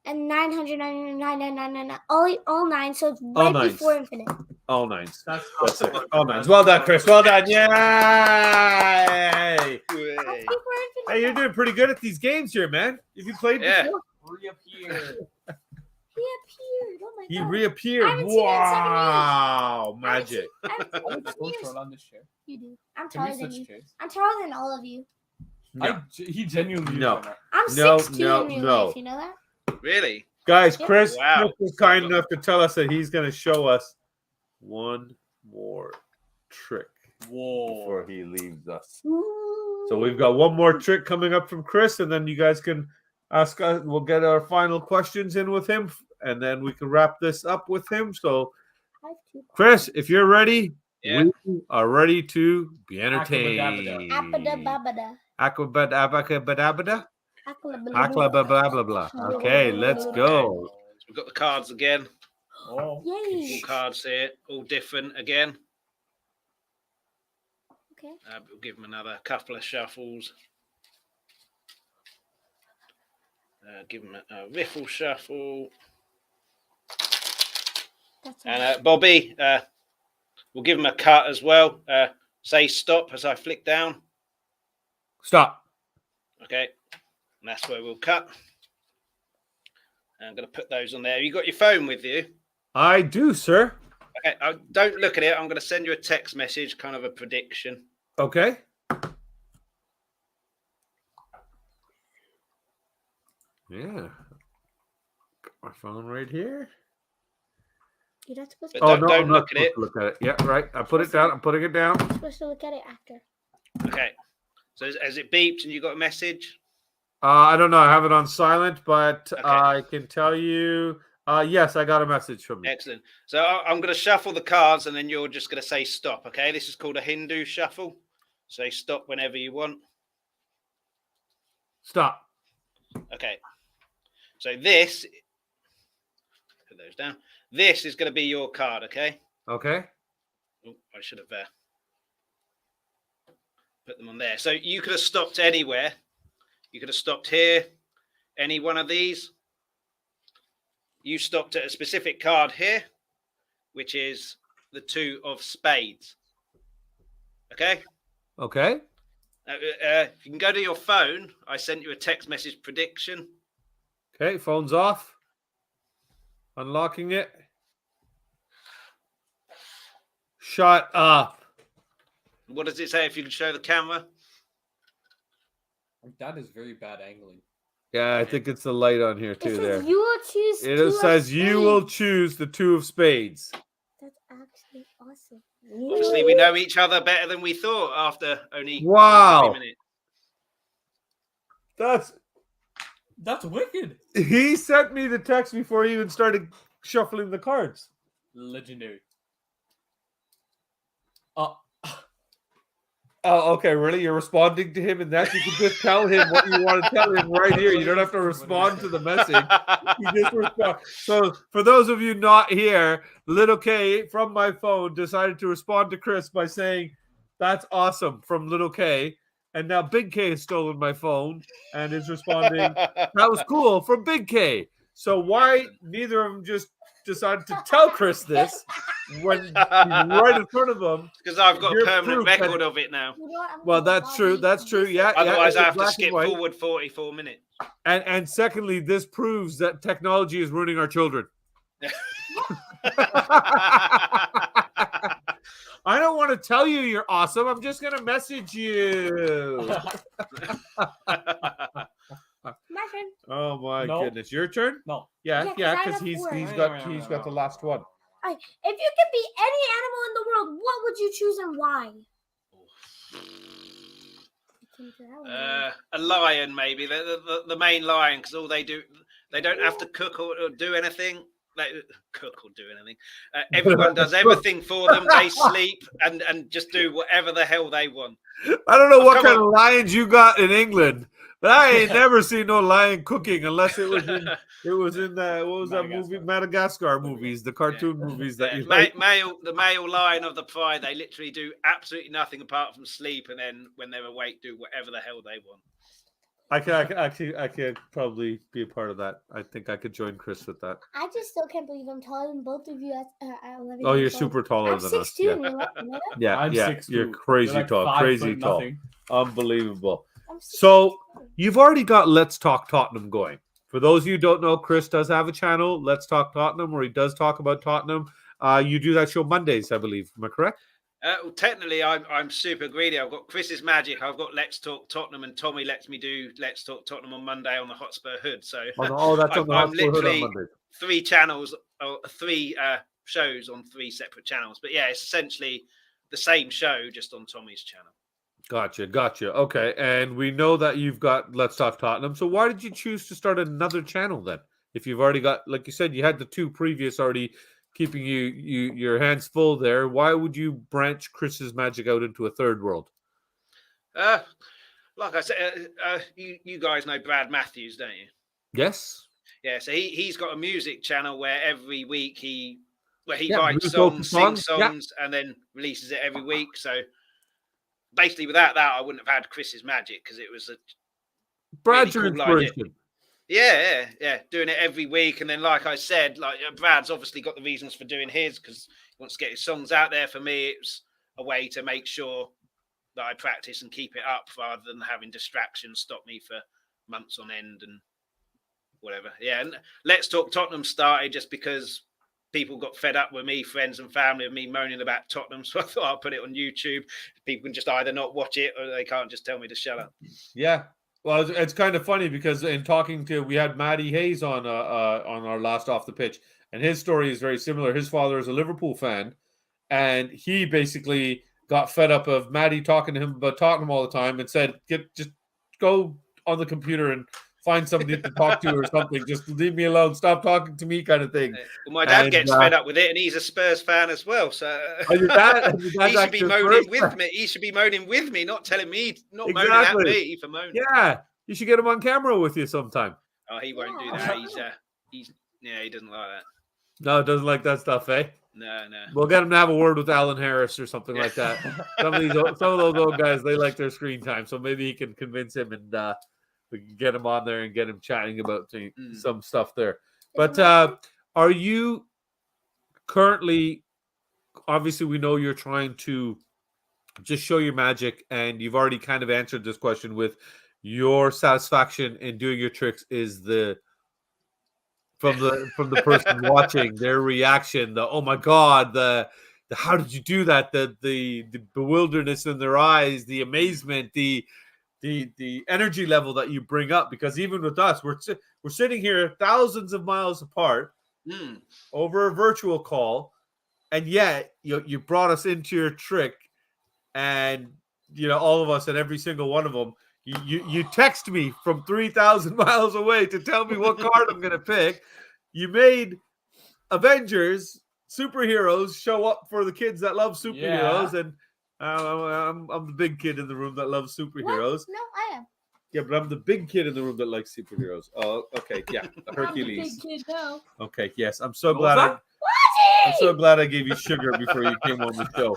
and 999 all nine, so it's All right nines. before infinite. All nines. That's it. All nines. Well done, Chris. Well done. Yay! That's before infinite. Hey, you're doing pretty good at these games here, man. Have you played before? Reappeared. He appeared. Oh my He god. I reappeared. haven't seen it in 7 years. Wow. Magic. I haven't seen it in I'm 7 years. short on this chair. You do. I'm Can we taller than switch you. chairs? I'm taller than all of you. No. He genuinely is No. on that. I'm No, 6'2" no, in real no. life. You know that? Really? Guys, Yep. Chris Wow. was kind enough to tell us that he's going to show us one more trick before Whoa. he leaves us. Ooh. So we've got one more trick coming up from Chris, and then you guys can ask us. We'll get our final questions in with him, and then we can wrap this up with him. So, I have two Chris, if you're ready, Yeah. we are ready to be entertained. Apadababada. Aquabadabada? Akalabalabu. Blah, blah, blah, blah. Okay, let's go. We've got the cards again. Oh. All Yay. cards here, all different again. Okay. We'll give them another couple of shuffles. Give them a riffle shuffle. That's And Bobby, we'll give him a cut as well. Say stop as I flick down. Stop. Okay. And that's where we'll cut. And I'm going to put those on there. You got your phone with you? I do, sir. Okay. Don't look at it. I'm going to send you a text message, kind of a prediction. Okay. Yeah. Got my phone right here. You're not supposed But to. don't I'm not look at it. supposed to look at it. Yeah, right. I put it down. I'm putting it down. You're supposed to look at it after. Okay. So has it beeped and you got a message? I don't know. I have it on silent, but Okay. I can tell you. Yes, I got a message from you. Excellent. So I'm going to shuffle the cards and then you're just going to say stop. Okay. This is called a Hindu shuffle. Say stop whenever you want. Stop. Okay. So this, put those down. This is going to be your card. Okay. Okay. Oh, I should have put them on there. So you could have stopped anywhere. You could have stopped here. Any one of these. You stopped at a specific card here, which is the 2 of spades. Okay. Okay. If you can go to your phone, I sent you a text message prediction. Okay. Phone's off. Unlocking it. Shut up. What does it say if you can show the camera? That is very bad angling. Yeah, I think it's the light on here It too. says There. you will choose. It two of says you will spades. choose the 2 of spades. That's actually awesome. Obviously, we know each other better than we thought after only Wow. 3 minutes. That's wicked. He sent me the text before he even started shuffling the cards. Legendary. Oh, okay. Really? You're responding to him in that? You can just tell him what you want to tell him right here. You don't have to respond to the message. You just respond. So, for those of you not here, Little K from my phone decided to respond to Chris by saying, "That's awesome," from Little K. And now Big K has stolen my phone and is responding, "That was cool," from Big K. So why neither of them just decided to tell Chris this when he's right in front of them? Because I've got a You're permanent proof that- record of it now. You know what? I'm Well, gonna that's true. Bobby That's true. this. Yeah. Otherwise, yeah, I have to black and skip white. forward 44 minutes. And secondly, this proves that technology is ruining our children. I don't want to tell you you're awesome. I'm just gonna message you. My turn. Oh my No. goodness, your turn? No. Yeah, Yeah, 'cause yeah, I because have he's four. got the last one. If you could be any animal in the world, what would you choose and why? A lion, maybe the main lion, because all they do, they don't have to cook or do anything. they cook or do anything. Everyone does everything for them. They sleep and just do whatever the hell they want. I don't know what kind of lions you got in England, but I ain't never seen no lion cooking unless it was in what was that movie? Madagascar movies, the cartoon movies that you like. The male lion of the pride, they literally do absolutely nothing apart from sleep, and then when they're awake, do whatever the hell they want. I could probably be a part of that. I think I could join Chris with that. I just still can't believe I'm taller than both of you at 11 Oh, you're super taller I'm than 6'2", us. Yeah, you know that? yeah, I'm yeah. 6'2". You're crazy You're like tall, 5 crazy foot tall. nothing. Unbelievable. I'm 6'2". So you've already got Let's Talk Tottenham going. For those of you who don't know, Chris does have a channel, Let's Talk Tottenham, where he does talk about Tottenham. You do that show Mondays, I believe. Am I correct? Well, technically, I'm super greedy. I've got Chris's Magic. I've got Let's Talk Tottenham, and Tommy lets me do Let's Talk Tottenham on Monday on the Hotspur Hood. So that's on the I'm Hotspur Hood on literally Monday. 3 channels, or 3 shows on 3 separate channels. But yeah, it's essentially the same show, just on Tommy's channel. Gotcha. Okay, and we know that you've got Let's Talk Tottenham. So why did you choose to start another channel then? If you've already got, like you said, you had the 2 previous already keeping your hands full there. Why would you branch Chris's Magic out into a third world? Like I said, you guys know Brad Matthews, don't you? Yes. Yeah, so he's got a music channel where every week he writes songs, sings songs, and then releases it every week. So basically, without that, I wouldn't have had Chris's Magic, because it was a Brad's really your cool inspiration. idea. Yeah, doing it every week, and then, like I said, like Brad's obviously got the reasons for doing his, because he wants to get his songs out there. For me, it was a way to make sure that I practice and keep it up, rather than having distractions stop me for months on end and whatever. Yeah, and Let's Talk Tottenham started just because people got fed up with me, friends and family, of me moaning about Tottenham. So I thought I'll put it on YouTube. People can just either not watch it, or they can't just tell me to shut up. Yeah. Well, it's kind of funny because in talking to, we had Matty Hayes on our last Off the Pitch, and his story is very similar. His father is a Liverpool fan, and he basically got fed up of Matty talking to him about Tottenham all the time, and said, just go on the computer and find somebody to talk to or something. Just leave me alone. Stop talking to me, kind of thing. Well, my dad gets fed up with it, and he's a Spurs fan as well. So your dad he should be moaning with me. He should be moaning with me, not telling me, not moaning at me for moaning. Yeah, you should get him on camera with you sometime. Oh, he won't do that. He doesn't like that. No, doesn't like that stuff, eh? No. We'll get him to have a word with Alan Harris or something like that. Some of those old guys, they like their screen time, so maybe he can convince him, and we can get him on there and get him chatting about some stuff there. But are you currently, obviously we know you're trying to just show your magic, and you've already kind of answered this question with your satisfaction in doing your tricks is from the person watching, their reaction, the oh my god, the how did you do that, the bewilderness in their eyes, the amazement, the energy level that you bring up. Because even with us, we're sitting here thousands of miles apart over a virtual call, and yet you brought us into your trick, and all of us, and every single one of them, you text me from 3,000 miles away to tell me what card I'm going to pick. You made Avengers superheroes show up for the kids that love superheroes, and I'm the big kid in the room that loves superheroes. What? No, I am. Yeah, but I'm the big kid in the room that likes superheroes. Oh, okay, yeah, Hercules. I'm the big kid now. Okay, yes, I'm so glad. I'm so glad I gave you sugar before you came on the show.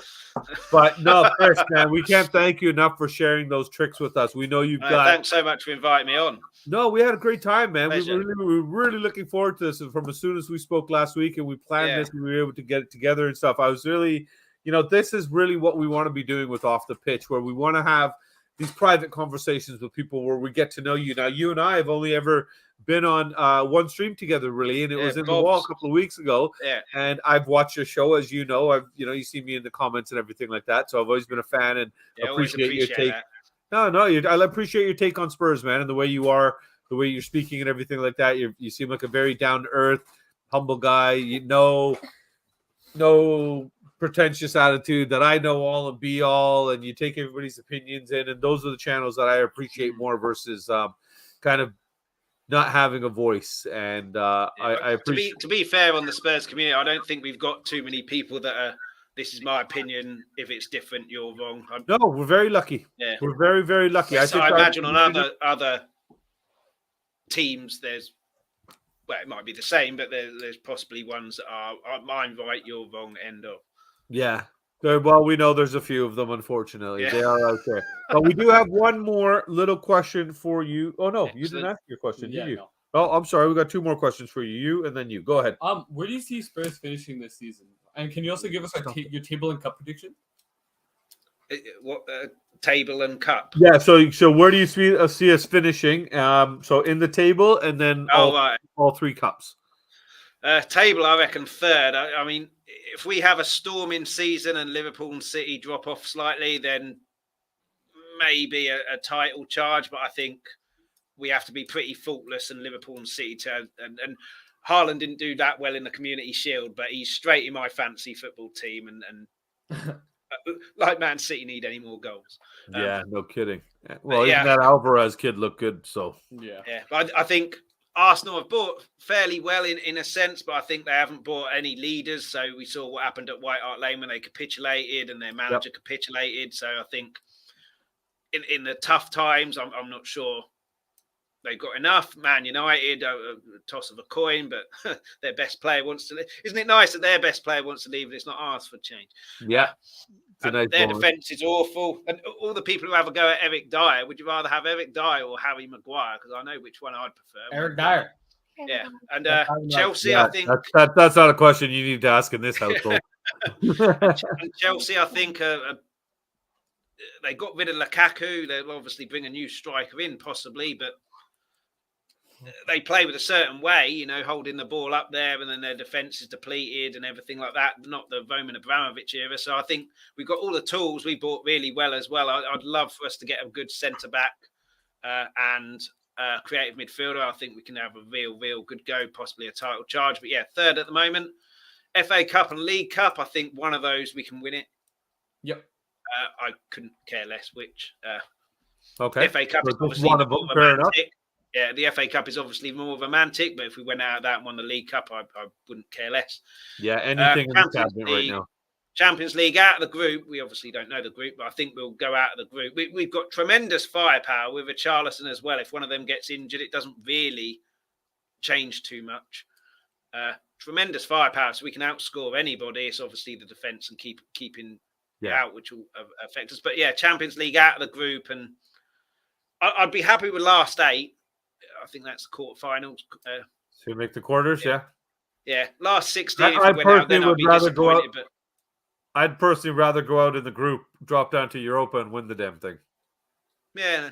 But no, Chris, man, we can't thank you enough for sharing those tricks with us. We know you've got. Thanks so much for inviting me on. No, we had a great time, man. We Pleasure. were really looking forward to this. And from as soon as we spoke last week and we planned this, we were able to get it together and stuff. I was really, this is really what we want to be doing with Off the Pitch, where we want to have these private conversations with people where we get to know you. Now, you and I have only ever been on one stream together, really, and it was in the wall a couple of weeks ago. Yeah. And I've watched your show, as you know. I've you see me in the comments and everything like that. So I've always been a fan and appreciate your take. That. I appreciate your take on Spurs, man, and the way you are, the way you're speaking and everything like that. You seem like a very down to earth, humble guy. No pretentious attitude that I know all and be all, and you take everybody's opinions in, and those are the channels that I appreciate more versus kind of not having a voice. And I appreciate. To be fair on the Spurs community, I don't think we've got too many people that are. This is my opinion. If it's different, you're wrong. No, we're very lucky. Yeah, we're very, very lucky. I imagine on other teams, there's. Well, it might be the same, but there's possibly ones that are I'm right, you're wrong, end up. Yeah. Well, we know there's a few of them, unfortunately. They are out there. But we do have one more little question for you. Oh, no, you didn't ask your question, did you? No. Oh, I'm sorry. We got 2 more questions for you. You and then you. Go ahead. Where do you see Spurs finishing this season? And can you also give us your table and cup prediction? What table and cup? Yeah, so where do you see us finishing? So in the table and then all 3 cups. Table, I reckon third. I mean, if we have a storming season and Liverpool and City drop off slightly, then maybe a title charge. But I think we have to be pretty faultless, and Liverpool and City and Haaland didn't do that well in the Community Shield, but he's straight in my fantasy football team, and like Man City need any more goals. Yeah, no kidding. Well, even that Alvarez kid looked good, so yeah. But I think Arsenal have bought fairly well in a sense, but I think they haven't bought any leaders. So we saw what happened at White Hart Lane when they capitulated and their manager capitulated. So I think in the tough times, I'm not sure they've got enough. Man United, a toss of a coin, but their best player wants to leave. Isn't it nice that their best player wants to leave and it's not asked for change? Yeah. And their defence is awful. And all the people who have a go at Eric Dyer, would you rather have Eric Dyer or Harry Maguire? Because I know which one I'd prefer. Eric Dyer. Yeah. And Chelsea, I think... That's not a question you need to ask in this household. And Chelsea, I think, they got rid of Lukaku. They'll obviously bring a new striker in, possibly, but they play with a certain way, holding the ball up there, and then their defence is depleted and everything like that. Not the Roman Abramovich era. So I think we've got all the tools. We bought really well as well. I'd love for us to get a good centre back and creative midfielder. I think we can have a real good go, possibly a title charge. But yeah, third at the moment. FA Cup and League Cup. I think one of those we can win it. Yep. I couldn't care less which. Okay. FA Cup is obviously one of them. Fair enough. Yeah, the FA Cup is obviously more romantic, but if we went out of that and won the League Cup, I wouldn't care less. Yeah, anything in the cabinet right now. Champions League out of the group. We obviously don't know the group, but I think we'll go out of the group. We've got tremendous firepower with Richarlison as well. If one of them gets injured, it doesn't really change too much. Tremendous firepower, so we can outscore anybody. It's obviously the defence and keeping out, which will affect us. But yeah, Champions League out of the group, and I'd be happy with last 8. I think that's the quarterfinals. So you make the quarters, yeah? Yeah, last 16. If we went out, then I'd be disappointed. But I'd personally rather go out in the group, drop down to Europa, and win the damn thing. Yeah.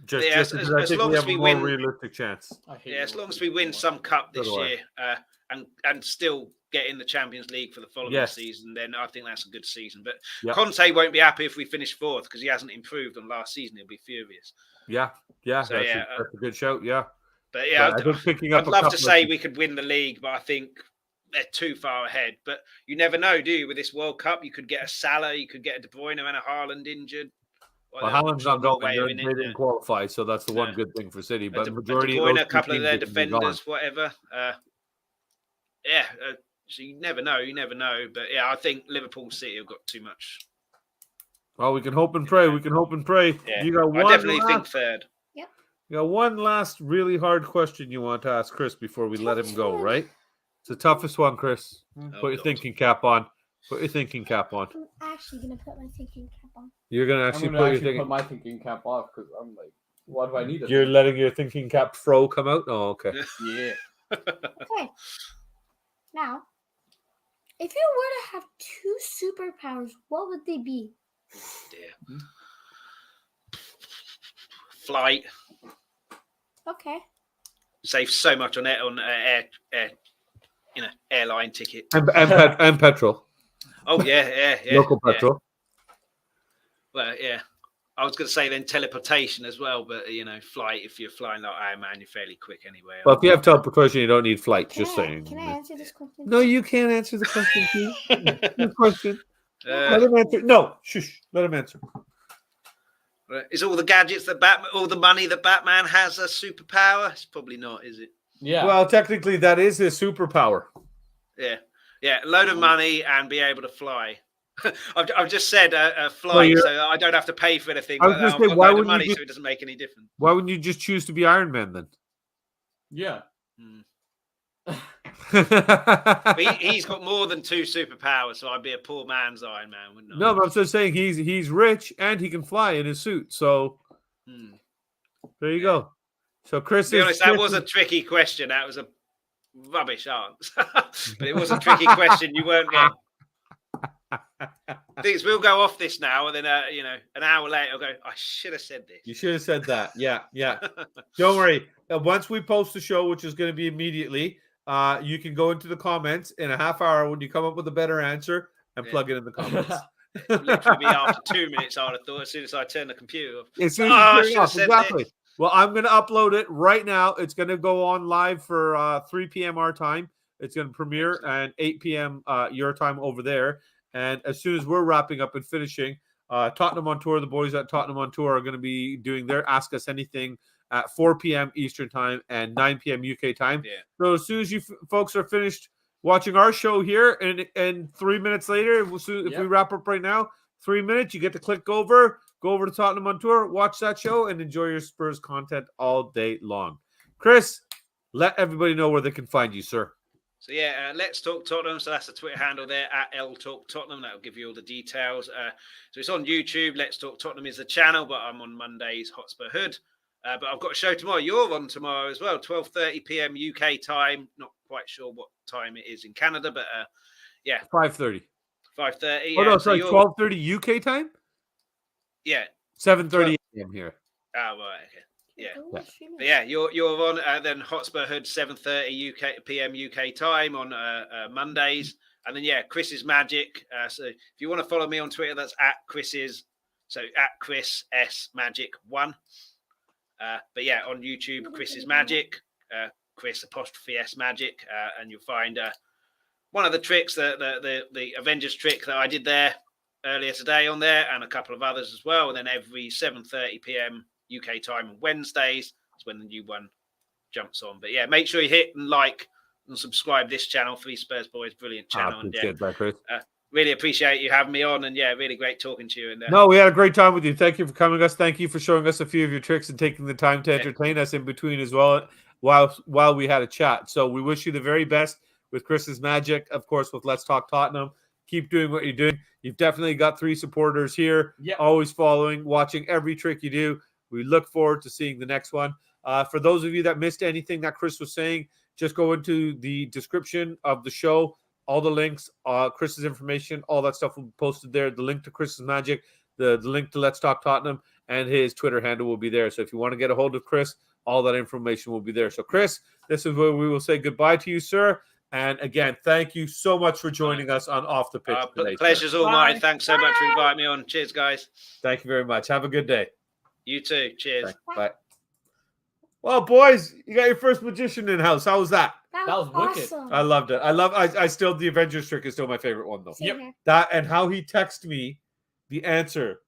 Just because I think we have a more realistic chance. As long as we win some cup this year and still get in the Champions League for the following season, then I think that's a good season. But Conte won't be happy if we finish 4th because he hasn't improved on last season. He'll be furious. Yeah, that's a good shout. Yeah, but I'd love to say we could win the league, but I think they're too far ahead. But you never know, do you? With this World Cup, you could get a Salah, you could get a De Bruyne and a Haaland injured. Well, Haaland's not going. They didn't qualify, so that's the one good thing for City. But the majority of a couple of their defenders, whatever. So you never know. But yeah, I think Liverpool City have got too much. Well, we can hope and pray. Yeah. You got one. I definitely think third. Yep. You got one last really hard question you want to ask Chris before we let him go, right? It's the toughest one, Chris. Put your thinking cap on. I'm actually going to put my thinking cap on. You're going to actually put my thinking cap off because I'm like, what do I need? You're letting your thinking cap fro come out? Oh, okay. Yeah. Okay. Now, if you were to have 2 superpowers, what would they be? Dear. Flight. Okay. Save so much on airline ticket and petrol. Oh yeah. Local petrol. Well, yeah. I was going to say then teleportation as well, but flight. If you're flying like Iron Man, you're fairly quick anyway. Well, if you have teleportation, you don't need flight. Saying. Can I answer this question? No, you can't answer the question. Good question. Let him answer. No, shush. Let him answer. Is all the gadgets that all the money that Batman has a superpower? It's probably not, is it? Yeah. Well, technically, that is his superpower. Yeah. A load of money and be able to fly. I've just said flight, so I don't have to pay for anything. I was going to say, why wouldn't money, you? So it doesn't make any difference. Why wouldn't you just choose to be Iron Man then? Yeah. He's got more than 2 superpowers, so I'd be a poor man's Iron Man, wouldn't I? No, but I'm just saying he's rich and he can fly in his suit. So there you go. So Chris, to be honest, that was a tricky question. That was a rubbish answer, but it was a tricky question. You weren't getting. Things will go off this now, and then an hour later, I'll go. I should have said this. You should have said that. Yeah. Don't worry. Once we post the show, which is going to be immediately, you can go into the comments in a half hour when you come up with a better answer and plug it in the comments. Literally be after 2 minutes, I would have thought, as soon as I turn the computer off. As soon as you turn it off, exactly. This. Well, I'm going to upload it right now. It's going to go on live for 3 p.m. our time. It's going to premiere at 8 p.m. Your time over there. And as soon as we're wrapping up and finishing, Tottenham on Tour, the boys at Tottenham on Tour are going to be doing their Ask Us Anything at 4 p.m. Eastern time and 9 p.m. UK time. Yeah. So as soon as you folks are finished watching our show here, and 3 minutes later, if we wrap up right now, 3 minutes, you get to click go over to Tottenham on Tour, watch that show, and enjoy your Spurs content all day long. Chris, let everybody know where they can find you, sir. So Let's Talk Tottenham. So that's the Twitter handle there at LTalk Tottenham. That'll give you all the details. So it's on YouTube. Let's Talk Tottenham is the channel, but I'm on Mondays, Hotspur Hood. But I've got a show tomorrow. You're on tomorrow as well, 12:30 p.m. UK time. Not quite sure what time it is in Canada, but 5:30. 5:30. Oh no, sorry, 12:30 UK time. Yeah. 7:30 a.m. here. Oh right, okay. But you're on then Hotspur Hood 7:30 p.m. UK time on Mondays, and then Chris's Magic. So if you want to follow me on Twitter, that's at Chris's. So at Chris S Magic 1. But on YouTube, Chris's Magic, Chris _S Magic, and you'll find one of the tricks, the Avengers trick that I did there earlier today on there, and a couple of others as well. And then every 7:30 p.m. UK time on Wednesdays is when the new one jumps on. But make sure you hit and like and subscribe this channel, Three Spurs Boys, brilliant channel. Really appreciate you having me on, and really great talking to you. And no, we had a great time with you. Thank you for coming us. Thank you for showing us a few of your tricks and taking the time to entertain us in between as well while we had a chat. So we wish you the very best with Chris's Magic, of course, with Let's Talk Tottenham. Keep doing what you're doing. You've definitely got 3 supporters here, always following, watching every trick you do. We look forward to seeing the next one. For those of you that missed anything that Chris was saying, just go into the description of the show. All the links, Chris's information, all that stuff will be posted there. The link to Chris's Magic, the link to Let's Talk Tottenham, and his Twitter handle will be there. So if you want to get a hold of Chris, all that information will be there. So Chris, this is where we will say goodbye to you, sir. And again, thank you so much for joining us on Off the Pitch today. Pleasure's all mine. Thanks so much for inviting me on. Cheers, guys. Thank you very much. Have a good day. You too. Cheers. Thanks. Bye. Well, boys, you got your first magician in house. How was that? That was wicked. Awesome. I loved it. I still, the Avengers trick is still my favorite one, though. Yep. That and how he texted me the answer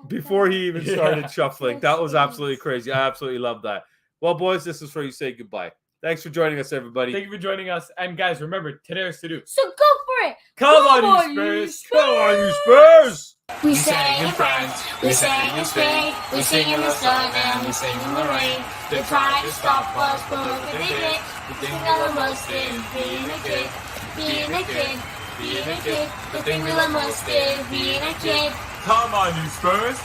before he even started shuffling. That was absolutely crazy. I absolutely love that. Well, boys, this is where you say goodbye. Thanks for joining us, everybody. Thank you for joining us. And guys, remember, today is to do. So go for it. Come on, you Spurs. Come on, you Spurs. We sang in France, we sang in Spain, we sing in the sun and we sing in the rain. They tried to stop us, but they did. The thing we love most is being a kid, being a kid, being a kid. The thing we love most is being a kid. Come on, you Spurs.